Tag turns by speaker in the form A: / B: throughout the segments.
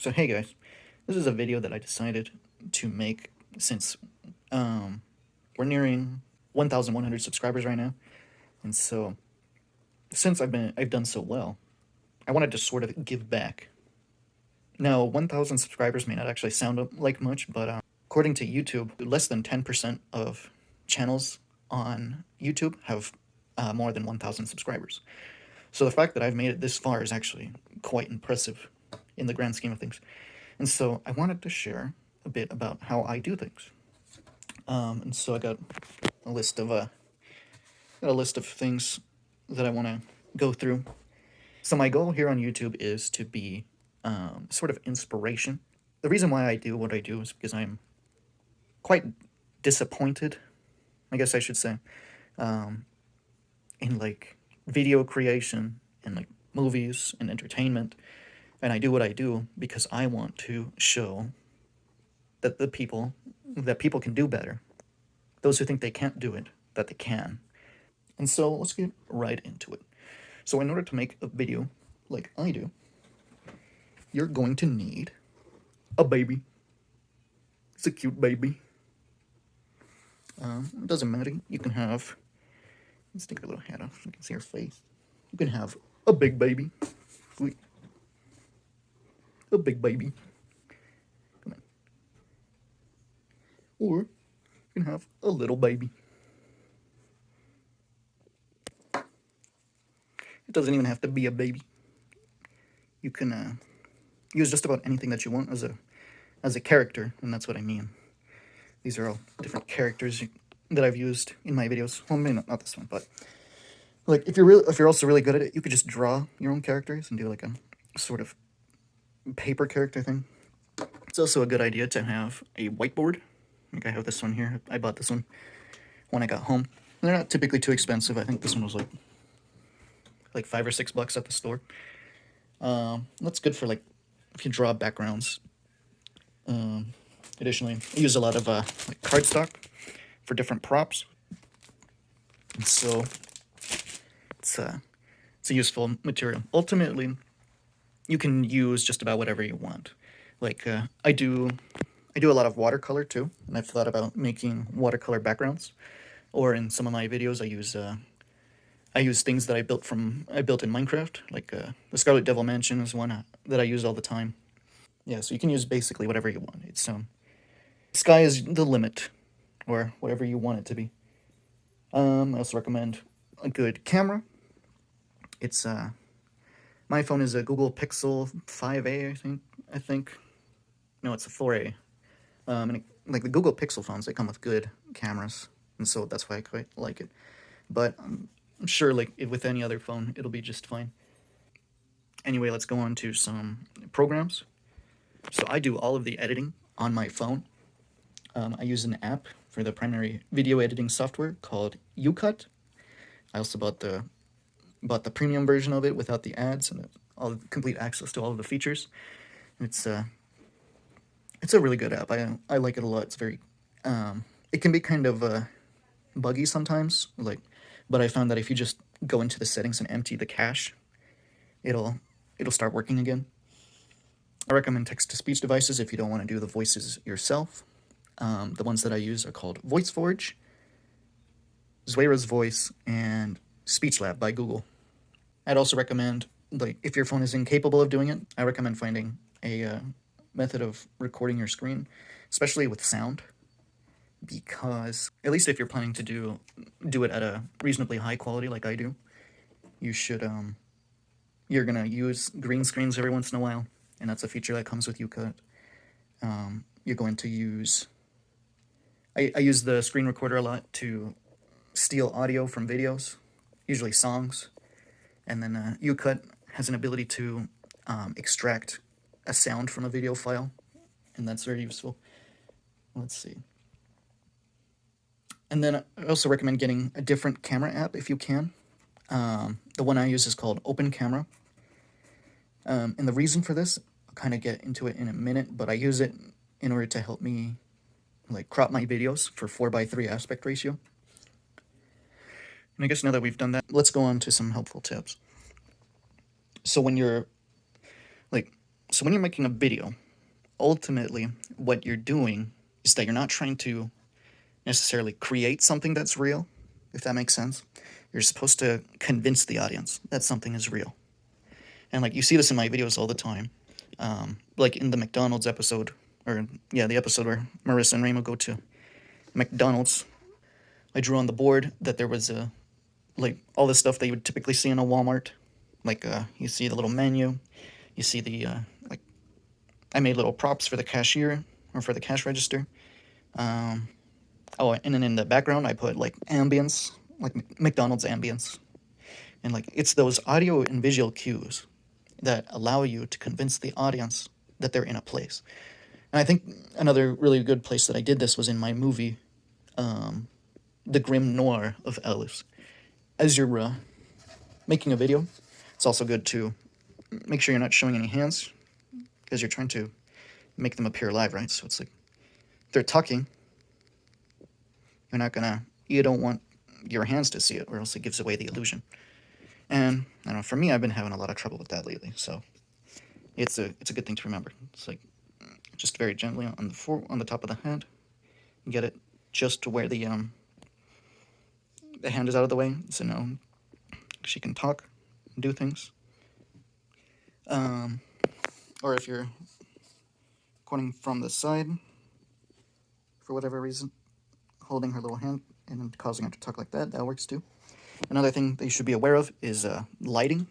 A: So hey guys, this is a video that I decided to make since we're nearing 1,100 subscribers right now, and so since I've done so well, I wanted to sort of give back. Now, 1,000 subscribers may not actually sound like much, but according to YouTube, less than 10% of channels on YouTube have more than 1,000 subscribers. So the fact that I've made it this far is actually quite impressive in the grand scheme of things. And so I wanted to share a bit about how I do things. And so I got a list of things that I want to go through. So my goal here on YouTube is to be sort of inspiration. The reason why I do what I do is because I'm quite disappointed, I guess I should say, in like video creation and like movies and entertainment. And I do what I do because I want to show that people can do better. Those who think they can't do it, that they can. And so let's get right into it. So in order to make a video like I do, you're going to need a baby. It's a cute baby. It doesn't matter. You can have, let's take a little hat off so you can see her face. You can have a big baby. Sweet. A big baby. Come on. Or you can have a little baby. It doesn't even have to be a baby. You can use just about anything that you want as a character, and that's what I mean. These are all different characters that I've used in my videos. Well, maybe not this one, but like if you're also really good at it, you could just draw your own characters and do like a sort of paper character thing. It's also a good idea to have a whiteboard. Like I have this one here. I bought this one when I got home. They're not typically too expensive. I think this one was like $5 or $6 at the store. That's good for like if you draw backgrounds. Additionally, I use a lot of like cardstock for different props, and so it's a useful material. Ultimately, you can use just about whatever you want. Like I do a lot of watercolor too, and I've thought about making watercolor backgrounds. Or in some of my videos, I use things that I built in Minecraft, like the Scarlet Devil Mansion is one that I use all the time. Yeah, so you can use basically whatever you want. It's sky is the limit, or whatever you want it to be. I also recommend a good camera. It's my phone is a Google Pixel 5a, I think. No, it's a 4a. And like the Google Pixel phones, they come with good cameras, and so that's why I quite like it. But I'm sure, like with any other phone, it'll be just fine. Anyway, let's go on to some programs. So I do all of the editing on my phone. I use an app for the primary video editing software called UCut. I also bought the premium version of it without the ads and all the complete access to all of the features. It's a really good app. I like it a lot. It's very it can be kind of buggy sometimes, but I found that if you just go into the settings and empty the cache, it'll start working again. I recommend text-to-speech devices if you don't want to do the voices yourself. The ones that I use are called VoiceForge, Zuera's Voice, and SpeechLab by Google. I'd also recommend, like, if your phone is incapable of doing it, I recommend finding a method of recording your screen, especially with sound, because at least if you're planning to do it at a reasonably high quality like I do, you should you're gonna use green screens every once in a while, and that's a feature that comes with UCut. You're going to use I use the screen recorder a lot to steal audio from videos, usually songs, and then UCut has an ability to extract a sound from a video file, and that's very useful. Let's see. And then I also recommend getting a different camera app if you can. The one I use is called Open Camera. And the reason for this, I'll kind of get into it in a minute, but I use it in order to help me like crop my videos for 4:3 aspect ratio. And I guess now that we've done that, let's go on to some helpful tips. So when you're like So when you're making a video, ultimately what you're doing is that you're not trying to necessarily create something that's real, if that makes sense. You're supposed to convince the audience that something is real. And like you see this in my videos all the time. Like in the McDonald's episode, or yeah, the episode where Marissa and Ramo go to McDonald's. I drew on the board that there was like all the stuff that you would typically see in a Walmart. Like you see the little menu, you see the like I made little props for the cashier or for the cash register. Oh, and then in the background I put like ambience, like McDonald's ambience, and like it's those audio and visual cues that allow you to convince the audience that they're in a place. And I think another really good place that I did this was in my movie, The Grim Noir of Alice. As you're making a video, it's also good to make sure you're not showing any hands, because you're trying to make them appear live, right? So it's like they're talking. You don't want your hands to see it, or else it gives away the illusion. And I don't know, for me, I've been having a lot of trouble with that lately. So it's a good thing to remember. It's like just very gently on the top of the head, get it just to where the hand is out of the way, so now she can talk, and do things. Or if you're recording from the side, for whatever reason, holding her little hand and then causing her to talk like that works too. Another thing that you should be aware of is lighting.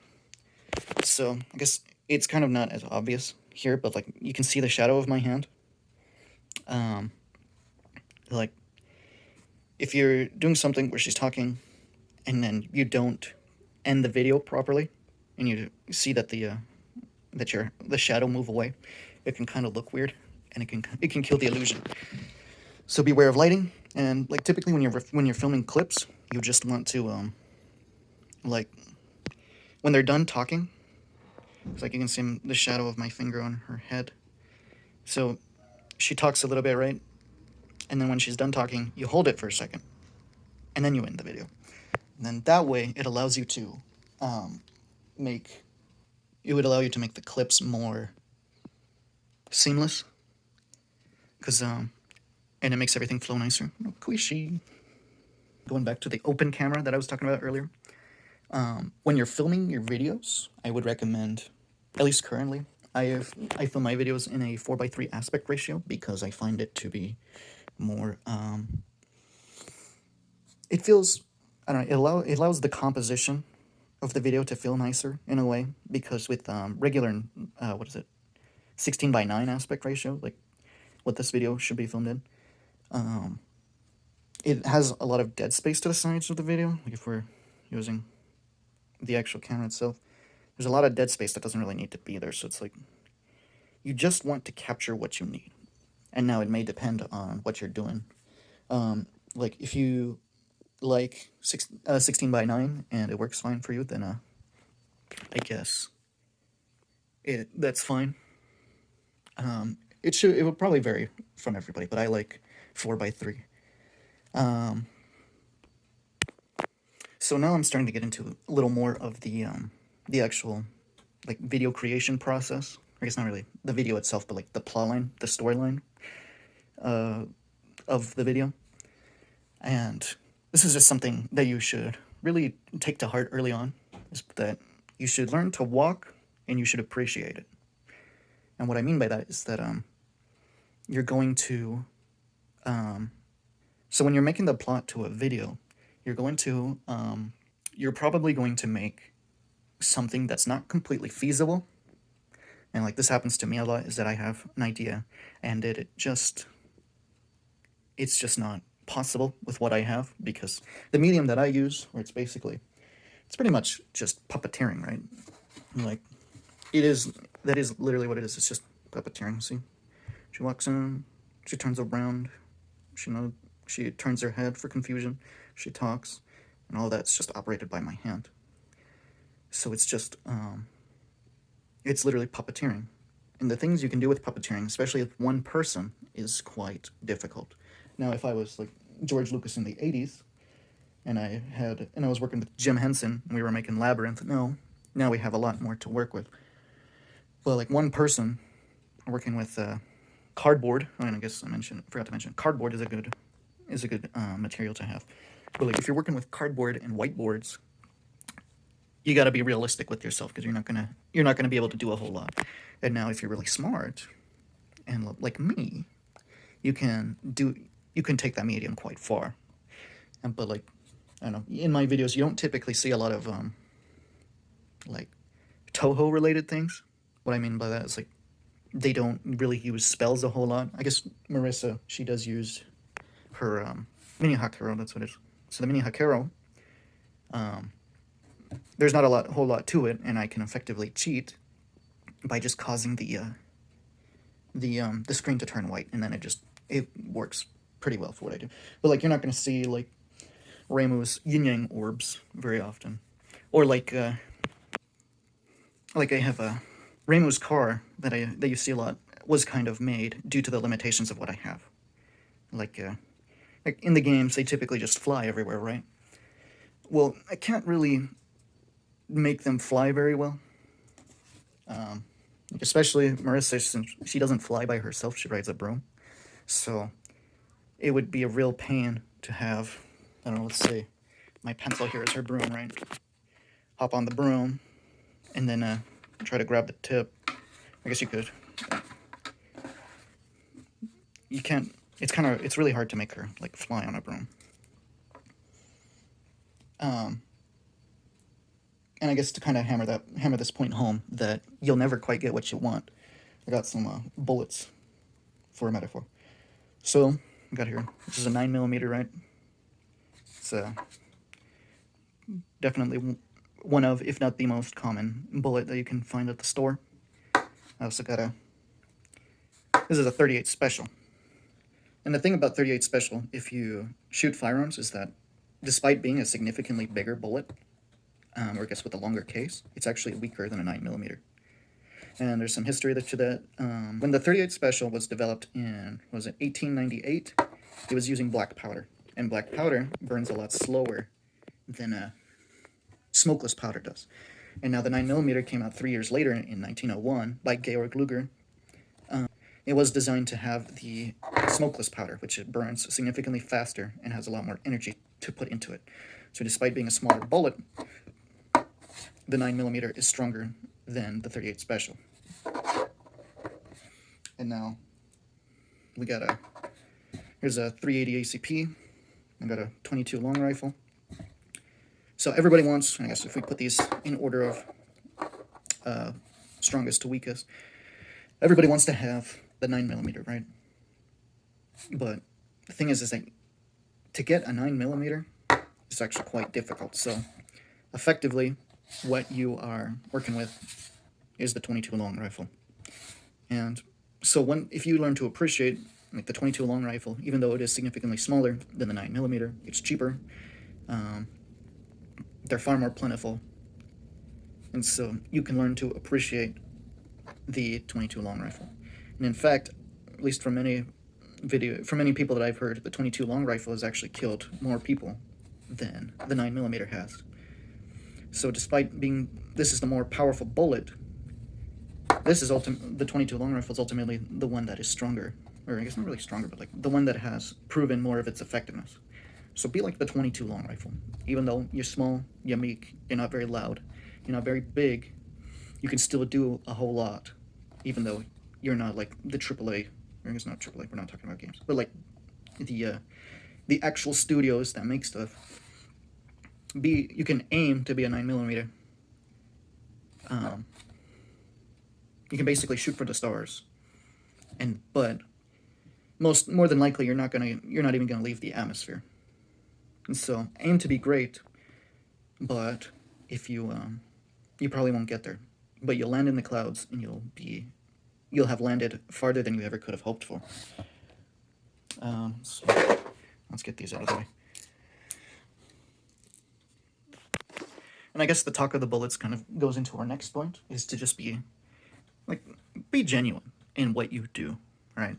A: So I guess it's kind of not as obvious here, but like you can see the shadow of my hand. Like if you're doing something where she's talking and then you don't end the video properly, and you see that the shadow move away, it can kind of look weird, and it can kill the illusion. So beware of lighting. And like typically when you're filming clips, you just want to like when they're done talking, it's like you can see the shadow of my finger on her head. So she talks a little bit, right? And then when she's done talking, you hold it for a second, and then you end the video. And then that way, it allows you to make the clips more seamless, and it makes everything flow nicer. No squishy. Going back to the open camera that I was talking about earlier, when you're filming your videos, I would recommend, at least currently, I film my videos in a 4:3 aspect ratio because I find it to be more. It feels, I don't know. It allows the composition of the video to feel nicer in a way, because with regular 16:9 aspect ratio, like what this video should be filmed in, it has a lot of dead space to the sides of the video. Like if we're using the actual camera itself, there's a lot of dead space that doesn't really need to be there. So it's like you just want to capture what you need. And now it may depend on what you're doing. Like if you like 16:9 and it works fine for you, then I guess that's fine. It will probably vary from everybody, but I like 4:3. So now I'm starting to get into a little more of the actual like video creation process. I guess not really the video itself, but like the plotline, the storyline of the video. And this is just something that you should really take to heart early on, is that you should learn to walk and you should appreciate it. And what I mean by that is that you're going to so when you're making the plot to a video, you're probably going to make something that's not completely feasible. And like this happens to me a lot, is that I have an idea and it's just not possible with what I have, because the medium that I use, where it's pretty much just puppeteering, right? Like that is literally what it is. It's just puppeteering. See, she walks in, she turns around, she turns her head for confusion, she talks, and all that's just operated by my hand. So it's just it's literally puppeteering. And the things you can do with puppeteering, especially with one person, is quite difficult. Now, if I was like George Lucas in the 80s, and I was working with Jim Henson, and we were making Labyrinth, now we have a lot more to work with. Well, like one person working with cardboard. I mean, I guess forgot to mention cardboard is a good material to have. But like if you're working with cardboard and whiteboards, you got to be realistic with yourself because you're not gonna be able to do a whole lot. And now if you're really smart and like me, you can take that medium quite far. But like I don't know, in my videos you don't typically see a lot of like Toho related things. What I mean by that is like they don't really use spells a whole lot. I guess Marissa, she does use her mini Hakero, that's what it is. So the mini Hakero, there's not a whole lot to it, and I can effectively cheat by just causing the screen to turn white, and then it works pretty well for what I do. But like you're not gonna see like Reimu's yin yang orbs very often, or like I have a Reimu's car that you see a lot was kind of made due to the limitations of what I have. Like in the games, they typically just fly everywhere, right? Well, I can't really make them fly very well. Especially Marissa, since she doesn't fly by herself, she rides a broom. So it would be a real pain to have, I don't know, let's say my pencil here is her broom, right? Hop on the broom, and then try to grab the tip. I guess you could. You can't. It's really hard to make her like fly on a broom. And I guess to kind of hammer this point home that you'll never quite get what you want, I got some bullets for a metaphor. So I got here. This is a 9mm, right? It's definitely one of, if not the most common bullet that you can find at the store. I also got this is a 38 special. And the thing about 38 special, if you shoot firearms, is that despite being a significantly bigger bullet, or I guess with a longer case, it's actually weaker than a 9mm. And there's some history to that. When the 38 special was developed in, 1898, it was using black powder. And black powder burns a lot slower than a smokeless powder does. And now the 9mm came out 3 years later in 1901 by Georg Luger. It was designed to have the smokeless powder, which it burns significantly faster and has a lot more energy to put into it. So despite being a smaller bullet, the 9mm is stronger than the 38 special. And now we got here's a 380 ACP. I got a 22 long rifle. So everybody wants, I guess if we put these in order of strongest to weakest, everybody wants to have the 9mm, right? But the thing is that to get a 9mm is actually quite difficult. So effectively, what you are working with is the 22 long rifle. And so if you learn to appreciate like the 22 long rifle, even though it is significantly smaller than the 9mm, it's cheaper. They're far more plentiful. And so you can learn to appreciate the 22 long rifle. And in fact, at least from many people that I've heard, the 22 long rifle has actually killed more people than the 9mm has. So despite this is the more powerful bullet, the 22 long rifle is ultimately the one that is stronger, or I guess not really stronger, but like the one that has proven more of its effectiveness. So be like the 22 long rifle. Even though you're small, you're meek, you're not very loud, you're not very big, you can still do a whole lot, even though you're not like the AAA, or it's not AAA, we're not talking about games, but like the actual studios that make stuff. You can aim to be a 9mm. You can basically shoot for the stars, but more than likely you're not even gonna leave the atmosphere. And so aim to be great, but if you probably won't get there, but you'll land in the clouds and you'll have landed farther than you ever could have hoped for. So let's get these out of the way. And I guess the talk of the bullets kind of goes into our next point, is to just be genuine in what you do, right?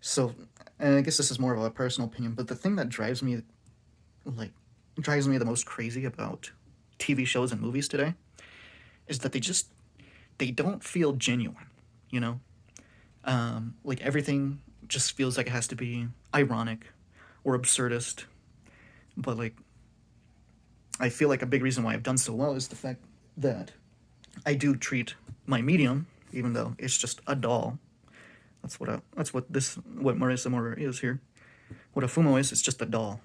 A: So, and I guess this is more of a personal opinion, but the thing that drives me the most crazy about TV shows and movies today is that they just they don't feel genuine, you know? Like everything just feels like it has to be ironic or absurdist. But like, I feel like a big reason why I've done so well is the fact that I do treat my medium, even though it's just a doll. What Marissa Mora is here. What a Fumo is, it's just a doll.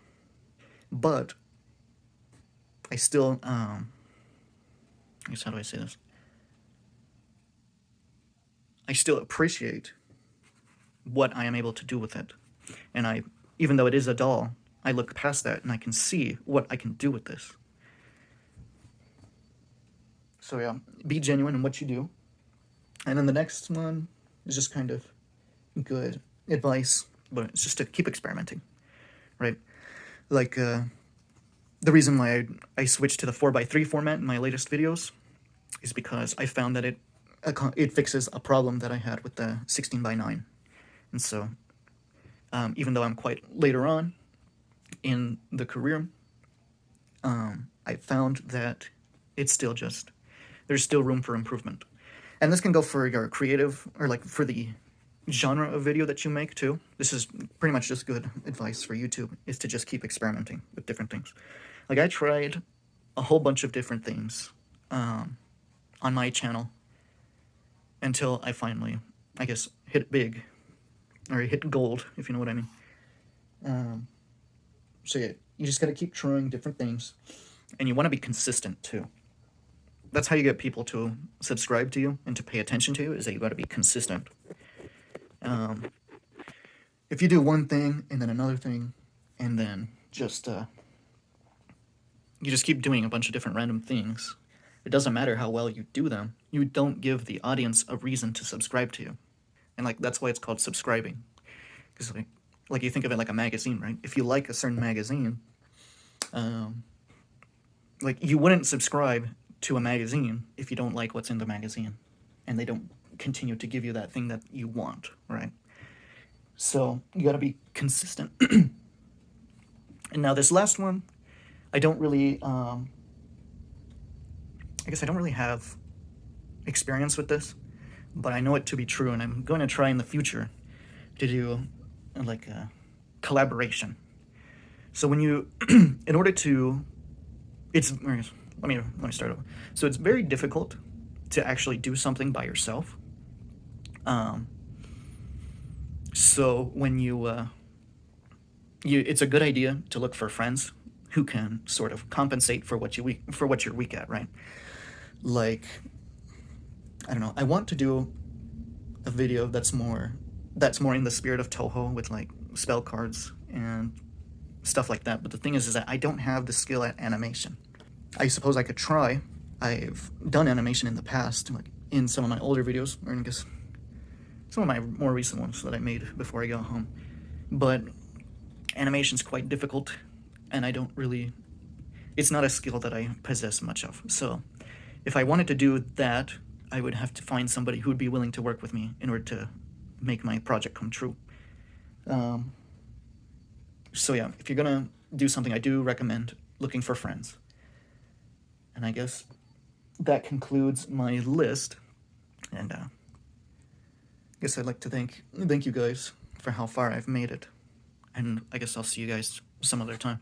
A: But I still, I guess, how do I say this? I still appreciate what I am able to do with it. And even though it is a doll, I look past that and I can see what I can do with this. So yeah, be genuine in what you do. And then the next one is just kind of good advice, but it's just to keep experimenting, right? Like, the reason why I switched to the 4x3 format in my latest videos is because I found that it fixes a problem that I had with the 16:9. And so, even though I'm quite later on in the career, I found that it's still just, there's still room for improvement. And this can go for your creative, or like for the genre of video that you make too. This is pretty much just good advice for YouTube, is to just keep experimenting with different things. Like, I tried a whole bunch of different things on my channel until I finally, I guess, hit big, or hit gold, if you know what I mean. So yeah, you just gotta keep trying different things, and you want to be consistent too. That's how you get people to subscribe to you and to pay attention to you, is that you gotta be consistent. If you do one thing and then another thing, and then just you just keep doing a bunch of different random things, it doesn't matter how well you do them, you don't give the audience a reason to subscribe to you. And like, that's why it's called subscribing. Because like you think of it like a magazine, right? If you like a certain magazine, like, you wouldn't subscribe to a magazine if you don't like what's in the magazine, and they don't continue to give you that thing that you want, right? So you got to be consistent. And now this last one, I don't really, I guess I don't really have experience with this, but I know it to be true, and I'm going to try in the future to do like a collaboration. So when you, in order to, let me start over. So it's very difficult to actually do something by yourself. So when it's a good idea to look for friends who can sort of compensate for what you're weak at, right? Like, I don't know, I want to do a video that's more in the spirit of Toho, with like spell cards and stuff like that. But the thing is that I don't have the skill at animation. I suppose I could try. I've done animation in the past, like in some of my older videos, or I guess some of my more recent ones that I made before I got home. But animation's quite difficult, and it's not a skill that I possess much of. So if I wanted to do that, I would have to find somebody who would be willing to work with me in order to make my project come true. So yeah, if you're gonna do something, I do recommend looking for friends. And I guess that concludes my list. And I guess I'd like to thank you guys for how far I've made it. And I guess I'll see you guys some other time.